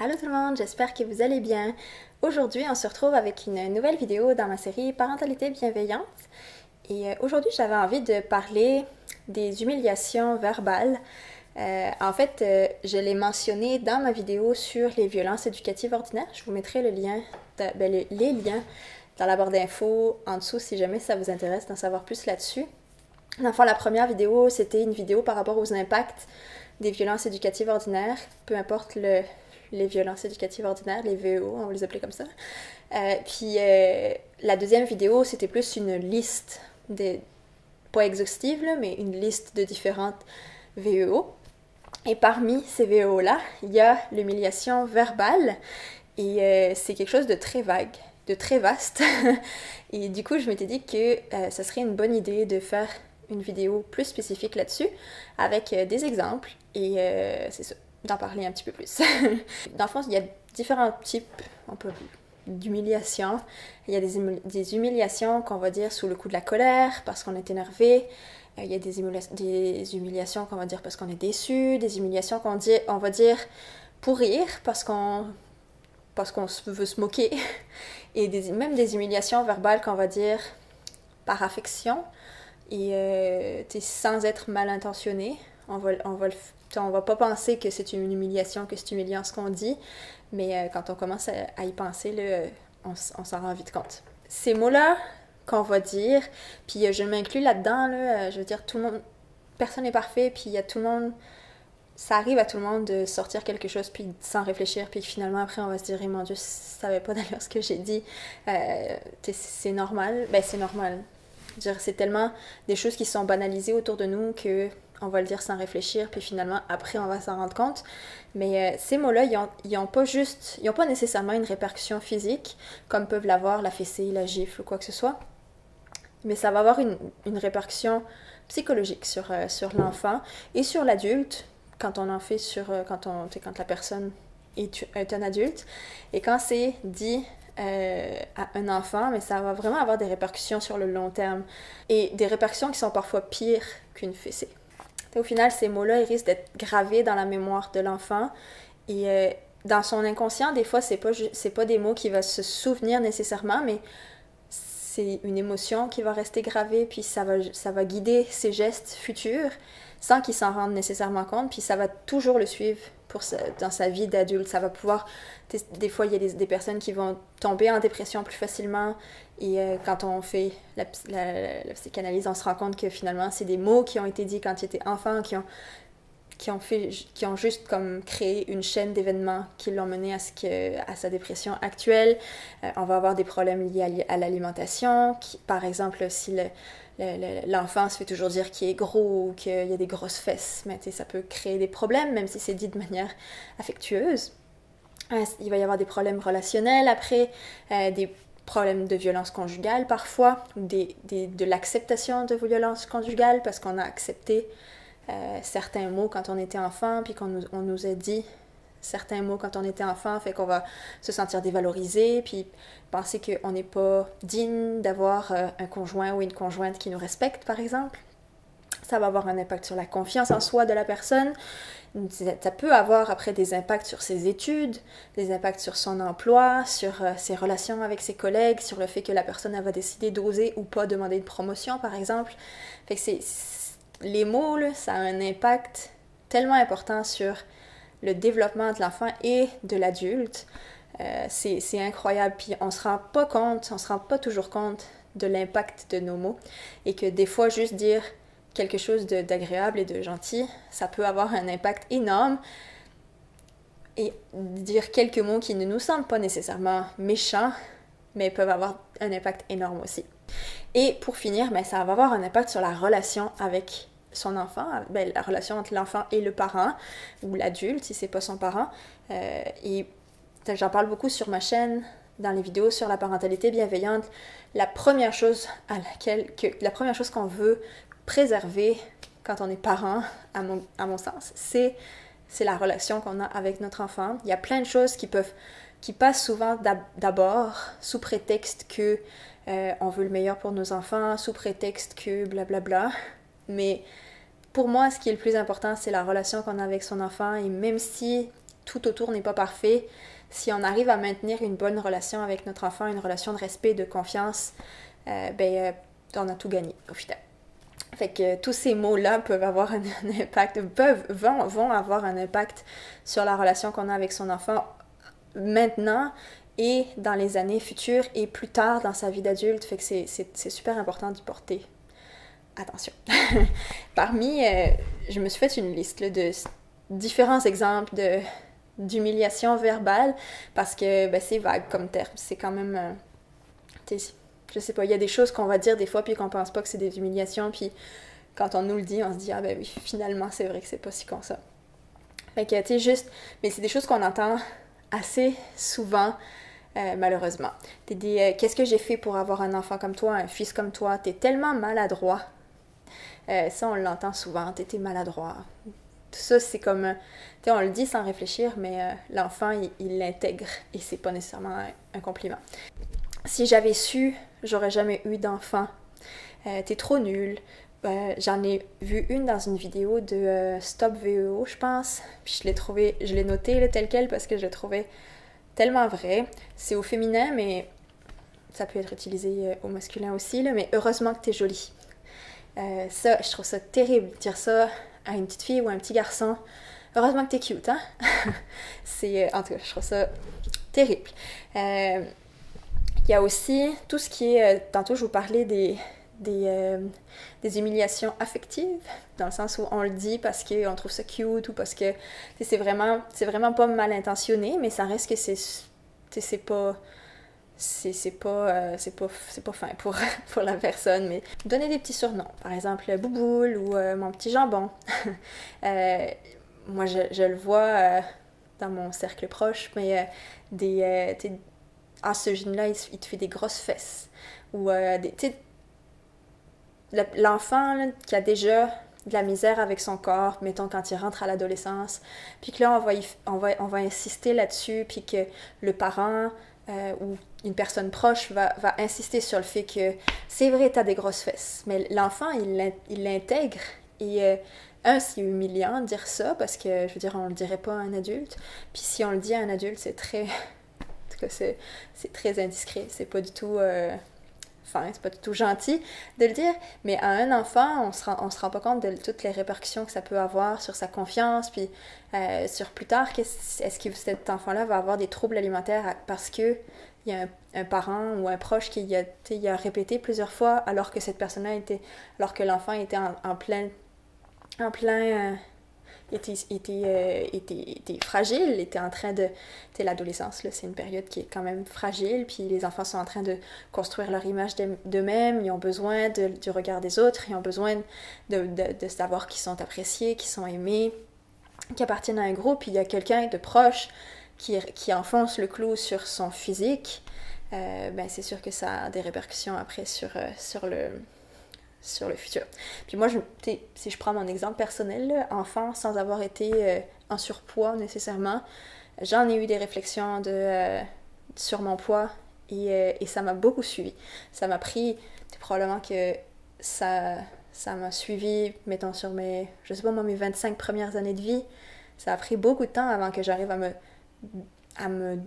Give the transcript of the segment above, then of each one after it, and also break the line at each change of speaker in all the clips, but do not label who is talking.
Allô tout le monde, j'espère que vous allez bien. Aujourd'hui, on se retrouve avec une nouvelle vidéo dans ma série Parentalité bienveillante. Et aujourd'hui, j'avais envie de parler des humiliations verbales. Je l'ai mentionné dans ma vidéo sur les violences éducatives ordinaires. Je vous mettrai le lien, les liens dans la barre d'infos en dessous si jamais ça vous intéresse d'en savoir plus là-dessus. Dans le fond, la première vidéo, c'était une vidéo par rapport aux impacts des violences éducatives ordinaires, peu importe les violences éducatives ordinaires, les VEO, on va les appeler comme ça. La deuxième vidéo, c'était plus une liste, pas exhaustive, là, mais une liste de différentes VEO. Et parmi ces VEO-là, il y a l'humiliation verbale, et c'est quelque chose de très vague, de très vaste. Et du coup, je m'étais dit que ça serait une bonne idée de faire une vidéo plus spécifique là-dessus, avec des exemples, et c'est ça, d'en parler un petit peu plus. Dans le fond, il y a différents types d'humiliation. Il y a des humiliations qu'on va dire sous le coup de la colère, parce qu'on est énervé. Il y a des humiliations qu'on va dire parce qu'on est déçu, des humiliations on va dire pour rire, parce qu'on veut se moquer, et même des humiliations verbales qu'on va dire par affection, et sans être mal intentionné. On va pas penser que c'est une humiliation, que c'est humiliant ce qu'on dit, mais quand on commence à y penser, là, on s'en rend vite compte. Ces mots-là qu'on va dire, puis je m'inclus là-dedans, là, je veux dire, tout le monde, personne n'est parfait, puis il y a tout le monde, ça arrive à tout le monde de sortir quelque chose puis sans réfléchir, puis finalement après on va se dire, mon Dieu, ça n'avait pas d'allure ce que j'ai dit. C'est normal, ben c'est normal. C'est tellement des choses qui sont banalisées autour de nous que on va le dire sans réfléchir, puis finalement après on va s'en rendre compte. Mais ces mots-là, ils ont pas nécessairement une répercussion physique comme peuvent l'avoir la fessée, la gifle ou quoi que ce soit, mais ça va avoir une répercussion psychologique sur l'enfant et sur l'adulte quand on en fait quand la personne est un adulte, et quand c'est dit à un enfant, mais ça va vraiment avoir des répercussions sur le long terme, et des répercussions qui sont parfois pires qu'une fessée. Au final, ces mots-là, ils risquent d'être gravés dans la mémoire de l'enfant, et dans son inconscient, des fois, c'est pas des mots qu'il va se souvenir nécessairement, mais c'est une émotion qui va rester gravée, puis ça va guider ses gestes futurs sans qu'il s'en rende nécessairement compte, puis ça va toujours le suivre dans sa vie d'adulte. Ça va pouvoir... Des fois, il y a des personnes qui vont tomber en dépression plus facilement, et quand on fait la psychanalyse, on se rend compte que finalement, c'est des mots qui ont été dits quand ils étaient enfants, qui ont juste comme créé une chaîne d'événements qui l'ont mené à sa dépression actuelle. On va avoir des problèmes liés à l'alimentation, par exemple, si l'enfant se fait toujours dire qu'il est gros ou qu'il y a des grosses fesses, mais ça peut créer des problèmes, même si c'est dit de manière affectueuse. Il va y avoir des problèmes relationnels après, des problèmes de violence conjugale parfois, ou de l'acceptation de violence conjugale, parce qu'on a accepté certains mots quand on était enfant, puis on nous a dit certains mots quand on était enfant, fait qu'on va se sentir dévalorisé, puis penser qu'on n'est pas digne d'avoir un conjoint ou une conjointe qui nous respecte, par exemple. Ça va avoir un impact sur la confiance en soi de la personne. Ça peut avoir après des impacts sur ses études, des impacts sur son emploi, sur ses relations avec ses collègues, sur le fait que la personne elle va décider d'oser ou pas demander une promotion, par exemple. Fait que les mots, là, ça a un impact tellement important sur le développement de l'enfant et de l'adulte. C'est incroyable, puis on se rend pas toujours compte de l'impact de nos mots, et que des fois, juste dire quelque chose d'agréable et de gentil, ça peut avoir un impact énorme, et dire quelques mots qui ne nous semblent pas nécessairement méchants, mais peuvent avoir un impact énorme aussi. Et pour finir, ça va avoir un impact sur la relation avec son enfant, la relation entre l'enfant et le parent, ou l'adulte si c'est pas son parent. Et j'en parle beaucoup sur ma chaîne, dans les vidéos sur la parentalité bienveillante. La première chose qu'on veut préserver quand on est parent, à mon sens, c'est la relation qu'on a avec notre enfant. Il y a plein de choses qui passent souvent d'abord sous prétexte que on veut le meilleur pour nos enfants, sous prétexte que blablabla. Mais pour moi, ce qui est le plus important, c'est la relation qu'on a avec son enfant. Et même si tout autour n'est pas parfait, si on arrive à maintenir une bonne relation avec notre enfant, une relation de respect, de confiance, on a tout gagné au final. Fait que tous ces mots-là peuvent avoir un impact, vont avoir un impact sur la relation qu'on a avec son enfant maintenant et dans les années futures et plus tard dans sa vie d'adulte. Fait que c'est super important d'y porter attention. Je me suis fait une liste là, de différents exemples d'humiliation verbale parce que c'est vague comme terme. C'est quand même... je sais pas, il y a des choses qu'on va dire des fois puis qu'on pense pas que c'est des humiliations, puis quand on nous le dit, on se dit « Ah ben oui, finalement, c'est vrai que c'est pas si con ça. » Fait que, tu sais, mais c'est des choses qu'on entend assez souvent, malheureusement. Qu'est-ce que j'ai fait pour avoir un enfant comme toi, un fils comme toi? T'es tellement maladroit. Ça, on l'entend souvent, t'es maladroit. Tout ça, c'est comme... Tu sais, on le dit sans réfléchir, mais l'enfant, il l'intègre et c'est pas nécessairement un compliment. Si j'avais su, j'aurais jamais eu d'enfant. T'es trop nul. J'en ai vu une dans une vidéo de Stop VEO, je pense. Puis je l'ai noté là, tel quel parce que je le trouvais tellement vrai. C'est au féminin, mais ça peut être utilisé au masculin aussi. Là, mais heureusement que t'es jolie. Ça, je trouve ça terrible, dire ça à une petite fille ou à un petit garçon. Heureusement que t'es cute, hein? En tout cas, je trouve ça terrible. Il y a aussi tout ce qui est... tantôt, je vous parlais des humiliations affectives, dans le sens où on le dit parce qu'on trouve ça cute ou parce que c'est vraiment pas mal intentionné, mais ça reste que c'est pas fin pour la personne. Mais donner des petits surnoms, par exemple Bouboule ou mon petit jambon. Moi, je le vois dans mon cercle proche, mais ce jeune-là, il te fait des grosses fesses. Ou l'enfant là, qui a déjà de la misère avec son corps, mettons quand il rentre à l'adolescence, puis que là, on va insister là-dessus, puis que le parent ou une personne proche va insister sur le fait que c'est vrai, t'as des grosses fesses, mais l'enfant, il l'intègre, et c'est humiliant de dire ça, parce que, je veux dire, on le dirait pas à un adulte, puis si on le dit à un adulte, c'est très... En tout cas, c'est très indiscret, c'est pas du tout... c'est pas du tout gentil de le dire, mais à un enfant, on se rend pas compte de toutes les répercussions que ça peut avoir sur sa confiance, puis sur plus tard, est-ce que cet enfant-là va avoir des troubles alimentaires parce que il y a un parent ou un proche qui a répété plusieurs fois alors que cette personne-là alors que l'enfant était en plein était fragile, était en train de... Tu sais, l'adolescence, là, c'est une période qui est quand même fragile, puis les enfants sont en train de construire leur image d'eux-mêmes, ils ont besoin du regard des autres, ils ont besoin de savoir qu'ils sont appréciés, qu'ils sont aimés, qu'ils appartiennent à un groupe, puis il y a quelqu'un de proche qui enfonce le clou sur son physique. C'est sûr que ça a des répercussions après sur le futur. Puis moi, si je prends mon exemple personnel, là, enfant, sans avoir été en surpoids nécessairement, j'en ai eu des réflexions sur mon poids et ça m'a beaucoup suivi. Ça m'a pris, probablement que ça m'a suivi, mettons, sur mes 25 premières années de vie. Ça a pris beaucoup de temps avant que j'arrive à me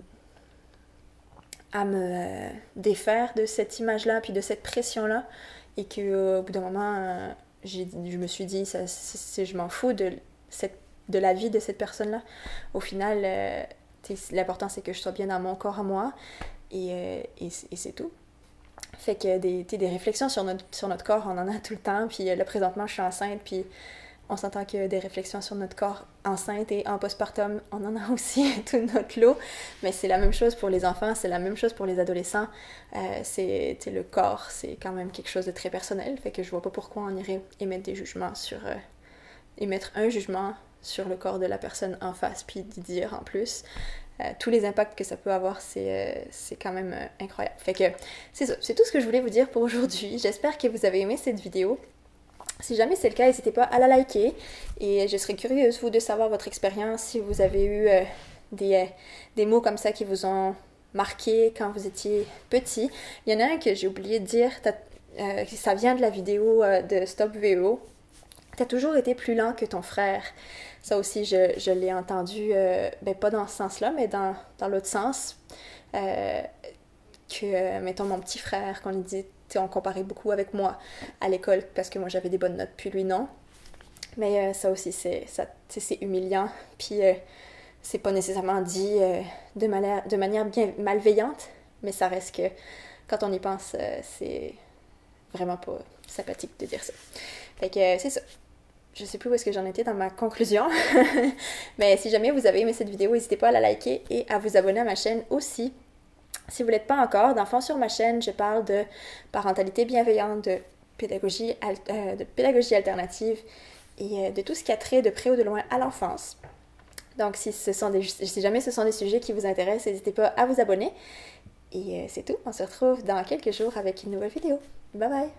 défaire de cette image-là, puis de cette pression-là. Et qu'au bout d'un moment, je me suis dit, je m'en fous de la vie de cette personne-là. Au final, l'important, c'est que je sois bien dans mon corps à moi, et c'est tout. Fait que des réflexions sur notre corps, on en a tout le temps. Puis là, présentement, je suis enceinte, puis on s'entend que des réflexions sur notre corps enceinte et en postpartum, on en a aussi tout notre lot. Mais c'est la même chose pour les enfants, c'est la même chose pour les adolescents. Le corps, c'est quand même quelque chose de très personnel. Fait que je vois pas pourquoi on irait émettre un jugement sur le corps de la personne en face, puis d'y dire en plus. Tous les impacts que ça peut avoir, c'est quand même incroyable. Fait que c'est ça, c'est tout ce que je voulais vous dire pour aujourd'hui. J'espère que vous avez aimé cette vidéo. Si jamais c'est le cas, n'hésitez pas à la liker, et je serais curieuse, vous, de savoir votre expérience, si vous avez eu des mots comme ça qui vous ont marqué quand vous étiez petit. Il y en a un que j'ai oublié de dire, ça vient de la vidéo de Stop VEO. T'as toujours été plus lent que ton frère. Ça aussi, je l'ai entendu, ben pas dans ce sens-là, mais dans l'autre sens, que, mettons, mon petit frère, qu'on lui dit, on comparait beaucoup avec moi à l'école parce que moi j'avais des bonnes notes, puis lui non. Mais ça aussi, c'est humiliant, puis c'est pas nécessairement dit de manière bien malveillante, mais ça reste que, quand on y pense, c'est vraiment pas sympathique de dire ça. Fait que c'est ça. Je sais plus où est-ce que j'en étais dans ma conclusion. Mais si jamais vous avez aimé cette vidéo, n'hésitez pas à la liker et à vous abonner à ma chaîne aussi. Si vous ne l'êtes pas encore, dans le fond sur ma chaîne, je parle de parentalité bienveillante, de pédagogie alternative et de tout ce qui a trait de près ou de loin à l'enfance. Donc si jamais ce sont des sujets qui vous intéressent, n'hésitez pas à vous abonner. Et c'est tout, on se retrouve dans quelques jours avec une nouvelle vidéo. Bye bye!